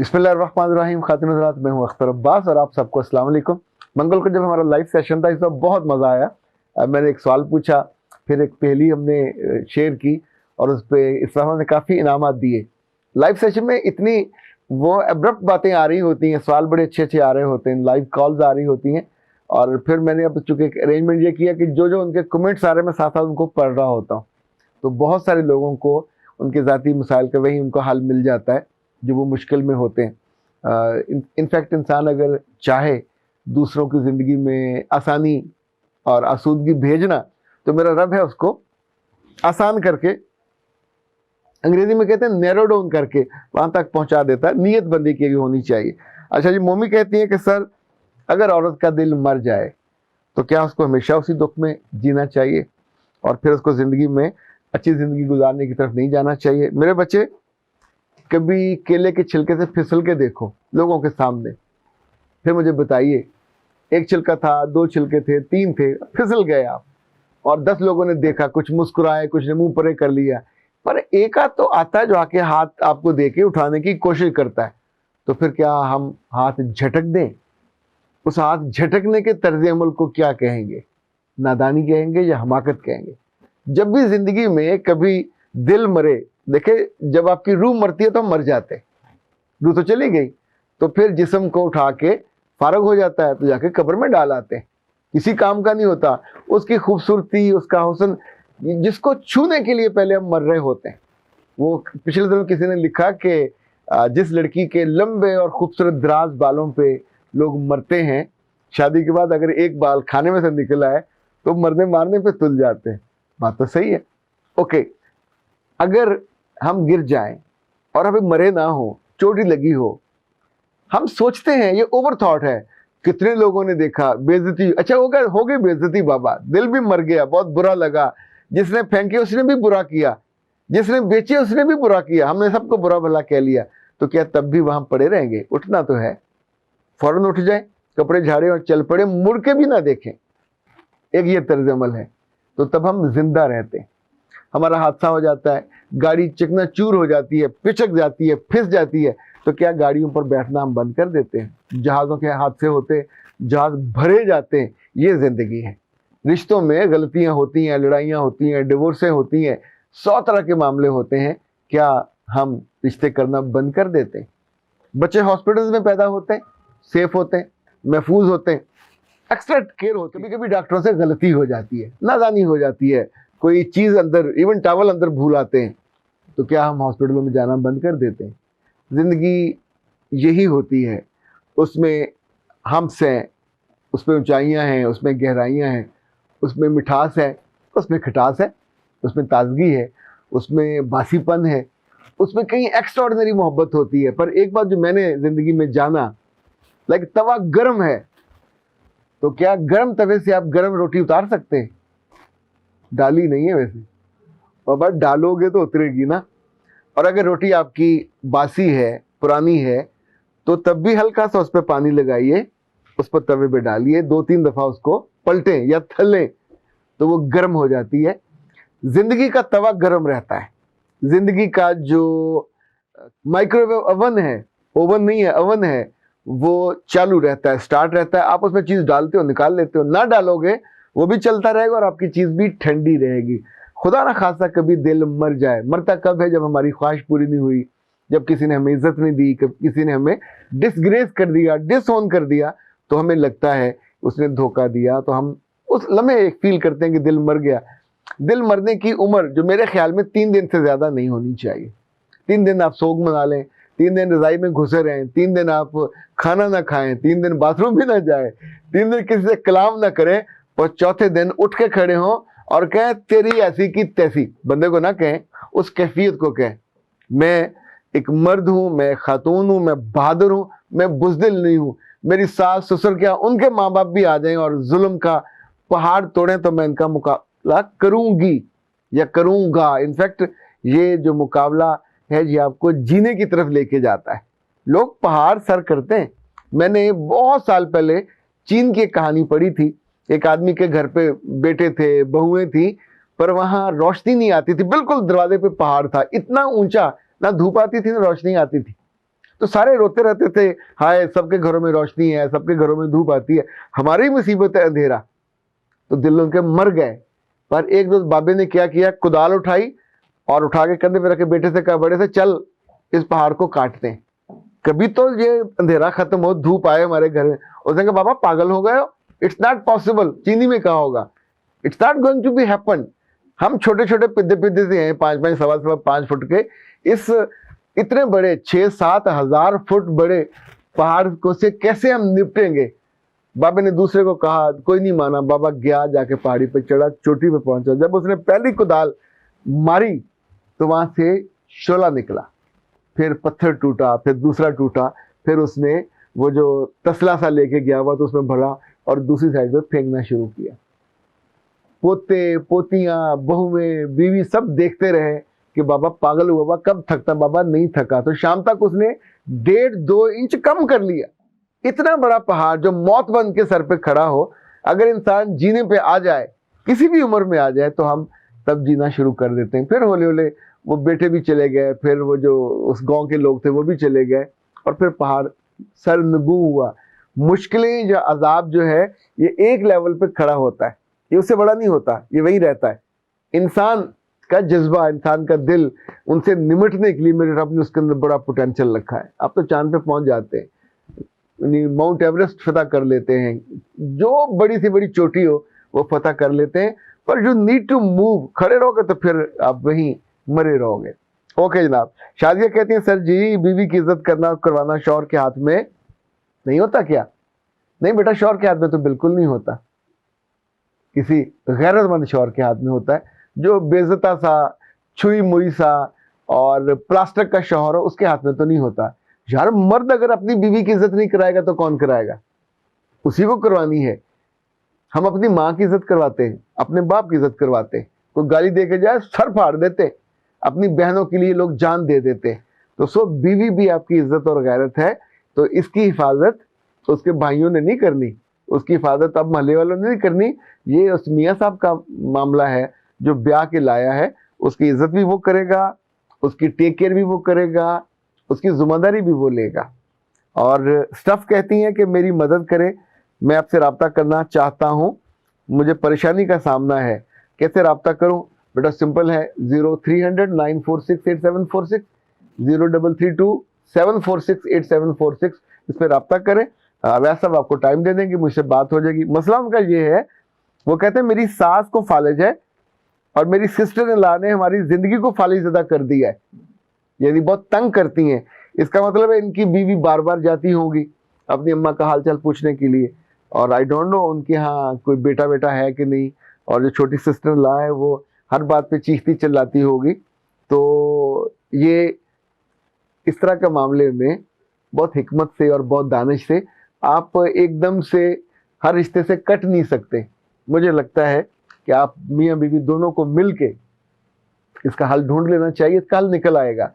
बिस्मिल्लाहिर्रहमानिर्रहीम। खातिन हज़रात, मैं हूँ अख्तर अब्बास और आप सबको अस्सलाम वालेकुम। मंगल को जब हमारा लाइव सेशन था, इसमें बहुत मज़ा आया। मैंने एक सवाल पूछा, फिर एक पहेली हमने शेयर की और उस पर इस्लाम ने काफ़ी इनामात दिए। लाइव सेशन में इतनी वो अब्रप्ट बातें आ रही होती हैं, सवाल बड़े अच्छे अच्छे आ रहे होते हैं, लाइव कॉल्स आ रही होती हैं। और फिर मैंने अब चूँकि एक अरेंजमेंट ये किया कि जो जो उनके कमेंट्स आ रहे हैं मैं साथ साथ उनको पढ़ रहा होता हूँ। तो बहुत सारे लोगों को उनके ज़ाती मसाइल का वही उनको हल मिल जाता है जो वो मुश्किल में होते हैं। इनफैक्ट इंसान अगर चाहे दूसरों की ज़िंदगी में आसानी और आसूदगी भेजना, तो मेरा रब है उसको आसान करके, अंग्रेजी में कहते हैं नैरो डाउन करके, वहाँ तक पहुँचा देता है। नीयत बंदी की भी होनी चाहिए। अच्छा जी, मोमी कहती है कि सर, अगर औरत का दिल मर जाए तो क्या उसको हमेशा उसी दुख में जीना चाहिए और फिर उसको ज़िंदगी में अच्छी ज़िंदगी गुजारने की तरफ नहीं जाना चाहिए? मेरे बच्चे, कभी केले के छिलके से फिसल के देखो लोगों के सामने, फिर मुझे बताइए, एक छिलका था, दो छिलके थे, तीन थे, फिसल गए आप, और 10 लोगों ने देखा, कुछ मुस्कुराए, कुछ ने मुंह परे कर लिया, पर एक आध तो आता है जो आके हाथ आपको देके उठाने की कोशिश करता है। तो फिर क्या हम हाथ झटक दें? उस हाथ झटकने के तर्ज अमल को क्या कहेंगे? नादानी कहेंगे या हमाकत कहेंगे? जब भी जिंदगी में कभी दिल मरे, देखे, जब आपकी रूह मरती है तो हम मर जाते, रूह तो चली गई, तो फिर जिस्म को उठा के फारग हो जाता है तो जाके कब्र में डाल आते हैं, किसी काम का नहीं होता। उसकी खूबसूरती, उसका हुस्न, जिसको छूने के लिए पहले हम मर रहे होते हैं। वो पिछले दिनों किसी ने लिखा कि जिस लड़की के लंबे और खूबसूरत दराज बालों पे लोग मरते हैं, शादी के बाद अगर एक बाल खाने में से निकला है तो मरने मारने पे तुल जाते हैं। बात तो सही है। ओके, अगर हम गिर जाएं और अभी मरे ना हो, चोटी लगी हो, हम सोचते हैं, ये ओवर थॉट है, कितने लोगों ने देखा, बेइज्जती, अच्छा हो गई बेइज्जती बाबा, दिल भी मर गया, बहुत बुरा लगा, जिसने फेंके उसने भी बुरा किया, जिसने बेचे उसने भी बुरा किया, हमने सबको बुरा भला कह लिया, तो क्या तब भी वहां पड़े रहेंगे? उठना तो है, फौरन उठ जाए, कपड़े झाड़े और चल पड़े, मुड़ के भी ना देखें। एक ये तर्ज अमल है, तो तब हम जिंदा रहते हैं। हमारा हादसा हो जाता है, गाड़ी चकनाचूर हो जाती है, पिचक जाती है, फिस जाती है, तो क्या गाड़ियों पर बैठना हम बंद कर देते हैं? जहाज़ों के हादसे होते, जहाज भरे जाते हैं। ये जिंदगी है। रिश्तों में गलतियां होती हैं, लड़ाइयाँ होती हैं, डिवोर्सें होती हैं, 100 तरह के मामले होते हैं। क्या हम रिश्ते करना बंद कर देते हैं? बच्चे हॉस्पिटल्स में पैदा होते हैं, सेफ होते हैं, महफूज होते हैं, एक्स्ट्रा केयर होती है। कभी कभी डॉक्टरों से गलती हो जाती है, नादानी हो जाती है, कोई चीज़ अंदर, इवन टॉवल अंदर भूल आते हैं, तो क्या हम हॉस्पिटलों में जाना बंद कर देते हैं? ज़िंदगी यही होती है, उसमें हम्स हैं, उसमें ऊंचाइयां हैं, उसमें गहराइयां हैं, उसमें मिठास है, उसमें खटास है, उसमें ताजगी है, उसमें बासीपन है, उसमें कहीं एक्स्ट्राऑर्डिनरी मोहब्बत होती है। पर एक बात जो मैंने ज़िंदगी में जाना, लाइक तवा गर्म है, तो क्या गर्म तवे से आप गर्म रोटी उतार सकते हैं? डाली नहीं है वैसे, और बस डालोगे तो उतरेगी ना। और अगर रोटी आपकी बासी है, पुरानी है, तो तब भी हल्का सा उस पर पानी लगाइए, उस पर तवे पे डालिए, 2-3 दफा उसको पलटें या थलें, तो वो गर्म हो जाती है। जिंदगी का तवा गर्म रहता है। जिंदगी का जो माइक्रोवेव ओवन है, ओवन नहीं है, ओवन है, वो चालू रहता है, स्टार्ट रहता है। आप उसमें चीज़ डालते हो, निकाल लेते हो, ना डालोगे वो भी चलता रहेगा और आपकी चीज़ भी ठंडी रहेगी। खुदा ना खासा कभी दिल मर जाए। मरता कब है? जब हमारी ख्वाहिश पूरी नहीं हुई, जब किसी ने हमें इज्जत नहीं दी, किसी ने हमें डिसग्रेस कर दिया, डिसओन कर दिया, तो हमें लगता है उसने धोखा दिया, तो हम उस लम्हे एक फील करते हैं कि दिल मर गया। दिल मरने की उम्र जो मेरे ख्याल में 3 दिन से ज़्यादा नहीं होनी चाहिए। 3 दिन आप सोग मना लें, 3 दिन रजाई में घुसे रहें, 3 दिन आप खाना ना खाएं, 3 दिन बाथरूम भी ना जाए, 3 दिन किसी से कलाम ना करें, और चौथे दिन उठ के खड़े हों और कहें तेरी ऐसी की तैसी। बंदे को ना कहें, उस कैफियत को कहें, मैं एक मर्द हूँ, मैं खातून हूँ, मैं बहादुर हूँ, मैं बुज़दिल नहीं हूँ। मेरी सास ससुर, क्या उनके माँ बाप भी आ जाएं और जुल्म का पहाड़ तोड़ें, तो मैं इनका मुकाबला करूँगी या करूँगा। इनफैक्ट ये जो मुकाबला है, ये आपको जीने की तरफ लेके जाता है। लोग पहाड़ सर करते हैं। मैंने बहुत साल पहले चीन की एक कहानी पढ़ी थी। एक आदमी के घर पे बेटे थे, बहुएं थी, पर वहाँ रोशनी नहीं आती थी, बिल्कुल दरवाजे पे पहाड़ था, इतना ऊंचा, ना धूप आती थी ना रोशनी आती थी। तो सारे रोते रहते थे, हाय सबके घरों में रोशनी है, सबके घरों में धूप आती है, हमारी मुसीबत है अंधेरा। तो दिल उनके मर गए। पर एक दोस्त बाबे ने क्या किया, कुदाल उठाई और उठा के कंधे पे रखे, बेटे से कहा, बड़े से चल इस पहाड़ को काटते हैं, कभी तो ये अंधेरा खत्म हो, धूप आए हमारे घर में। उसने कहा, बाबा पागल हो गए हो, इट्स नॉट पॉसिबल। चीनी में कहा होगा, it's not going to be happen. हम छोटे छोटे पिद्दे पिद्दे से हैं, 5-5 सवा 5 फुट के, इस इतने बड़े 6-7 हजार फुट बड़े पहाड़ को से कैसे हम निपटेंगे। बाबा ने दूसरे को कहा, कोई नहीं माना। बाबा गया, जाके पहाड़ी पे चढ़ा, चोटी पे पहुंचा। जब उसने पहली कुदाल मारी तो वहां से शोला निकला, फिर पत्थर टूटा, फिर दूसरा टूटा, फिर उसने वो जो तसला सा लेके गया हुआ तो उसमें भरा और दूसरी साइड पे फेंकना शुरू किया। पोते पोतियां, बहुएं, बीवी सब देखते रहे कि बाबा पागल हुआ, बाबा कब थकता। बाबा नहीं थका। तो शाम तक उसने 1.5-2 इंच कम कर लिया। इतना बड़ा पहाड़ जो मौत बन के सर पे खड़ा हो, अगर इंसान जीने पे आ जाए, किसी भी उम्र में आ जाए, तो हम तब जीना शुरू कर देते हैं। फिर हौले हौले वो बेटे भी चले गए, फिर वो जो उस गांव के लोग थे वो भी चले गए, और फिर पहाड़ सरनगू हुआ। मुश्किलें या अजाब जो है ये एक लेवल पे खड़ा होता है, ये उससे बड़ा नहीं होता, ये वही रहता है। इंसान का जज्बा, इंसान का दिल, उनसे निमटने के लिए मेरे रब ने उसके अंदर बड़ा पोटेंशियल रखा है। आप तो चांद पे पहुंच जाते हैं, माउंट एवरेस्ट फतह कर लेते हैं, जो बड़ी से बड़ी चोटी हो वो फतह कर लेते हैं। पर यू नीड टू मूव, खड़े रहोगे तो फिर आप वहीं मरे रहोगे। ओके जनाब। शादिया कहती हैं, सर जी बीवी की इज्जत करना करवाना शौहर के हाथ में नहीं होता क्या? नहीं बेटा, शौहर के हाथ में तो बिल्कुल नहीं होता, किसी गैरतमंद शौहर के हाथ में होता है। जो बेइज्जता सा, छुई मुई सा और प्लास्टिक का शौहर हो, उसके हाथ में तो नहीं होता। यार मर्द अगर अपनी बीवी की इज्जत नहीं कराएगा तो कौन कराएगा? उसी को करवानी है। हम अपनी माँ की इज्जत करवाते हैं, अपने बाप की इज्जत करवाते हैं। कोई गाली दे के जाए सर फाड़ देते, अपनी बहनों के लिए लोग जान दे देते। तो सो बीवी भी आपकी इज्जत और गैरत है, तो इसकी हिफाजत उसके भाइयों ने नहीं करनी, उसकी हिफाजत अब महल्ले वालों ने नहीं करनी। ये उस मियाँ साहब का मामला है जो ब्याह के लाया है। उसकी इज्जत भी वो करेगा, उसकी टेक केयर भी वो करेगा, उसकी जिम्मेदारी भी वो लेगा। और स्टफ कहती हैं कि मेरी मदद करें, मैं आपसे रब्ता करना चाहता हूँ, मुझे परेशानी का सामना है, कैसे रब्ता करूँ? बेटा सिंपल है, 0300 946 8746, 0332 746 इस पर रब्ता करें। वैसा आपको टाइम दे देंगे, मुझसे बात हो जाएगी। मसला उनका ये है, वो कहते हैं मेरी सास को फालिज है और मेरी सिस्टर इन लॉ ने हमारी जिंदगी को फालिज ज़दा कर दिया है, यानी बहुत तंग करती हैं। इसका मतलब है इनकी बीवी बार बार जाती होगी अपनी अम्मा का हालचाल पूछने के लिए, और आई डोंट नो उनके यहाँ कोई बेटा बेटा है कि नहीं, और जो छोटी सिस्टर इन लॉ है वो हर बात पे चीखती चिल्लाती होगी। तो ये इस तरह के मामले में बहुत हिकमत से और बहुत दानिश से, आप एकदम से हर रिश्ते से कट नहीं सकते। मुझे लगता है कि आप मियाँ बीवी दोनों को मिल के इसका हल ढूंढ लेना चाहिए, इसका हल निकल आएगा।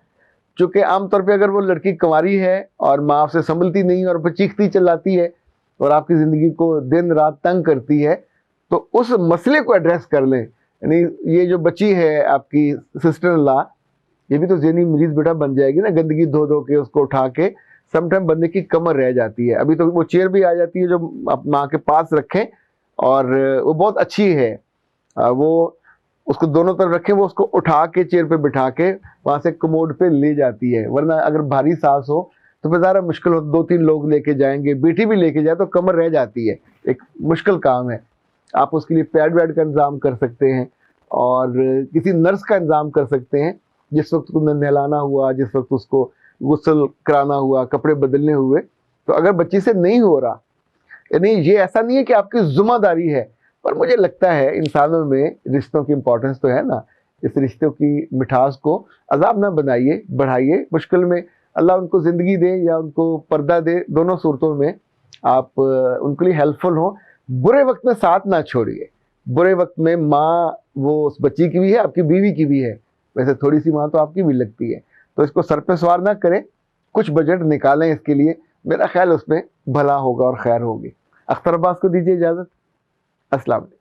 चूँकि आमतौर पे अगर वो लड़की कुंवारी है और माँ आपसे संभलती नहीं और फिर चीखती चिल्लाती है और आपकी ज़िंदगी को दिन रात तंग करती है, तो उस मसले को एड्रेस कर लें। यानी ये जो बच्ची है आपकी सिस्टर इन लॉ, ये भी तो ज़हनी मरीज बेटा बन जाएगी ना, गंदगी धो धो के उसको उठा के। समटाइम बंदे की कमर रह जाती है। अभी तो वो चेयर भी आ जाती है जो आप माँ के पास रखें, और वो बहुत अच्छी है। वो उसको दोनों तरफ रखें, वो उसको उठा के चेयर पे बिठा के वहाँ से कमोड पे ले जाती है। वरना अगर भारी सांस हो तो फिर ज़्यादा मुश्किल हो, 2-3 लोग लेके जाएंगे, बेटी भी लेके जाए तो कमर रह जाती है, एक मुश्किल काम है। आप उसके लिए पैड वैड का इंतज़ाम कर सकते हैं और किसी नर्स का इंतज़ाम कर सकते हैं। जिस वक्त उसको नहलाना हुआ, जिस वक्त उसको गुस्ल कराना हुआ, कपड़े बदलने हुए, तो अगर बच्ची से नहीं हो रहा, यानी ये ऐसा नहीं है कि आपकी जिम्मेदारी है, पर मुझे लगता है इंसानों में रिश्तों की इम्पोर्टेंस तो है ना। इस रिश्तों की मिठास को अजाब ना बनाइए, बढ़ाइए। मुश्किल में अल्लाह उनको ज़िंदगी दे या उनको पर्दा दे, दोनों सूरतों में आप उनके लिए हेल्पफुल हो। बुरे वक्त में साथ ना छोड़िए। बुरे वक्त में माँ वो उस बच्ची की भी है, आपकी बीवी की भी है, वैसे थोड़ी सी माँ तो आपकी भी लगती है। तो इसको सर पे सवार ना करें, कुछ बजट निकालें इसके लिए, मेरा ख्याल उसमें भला होगा और खैर होगी। अख्तर अब्बास को दीजिए इजाज़त। अस्सलाम वालेकुम।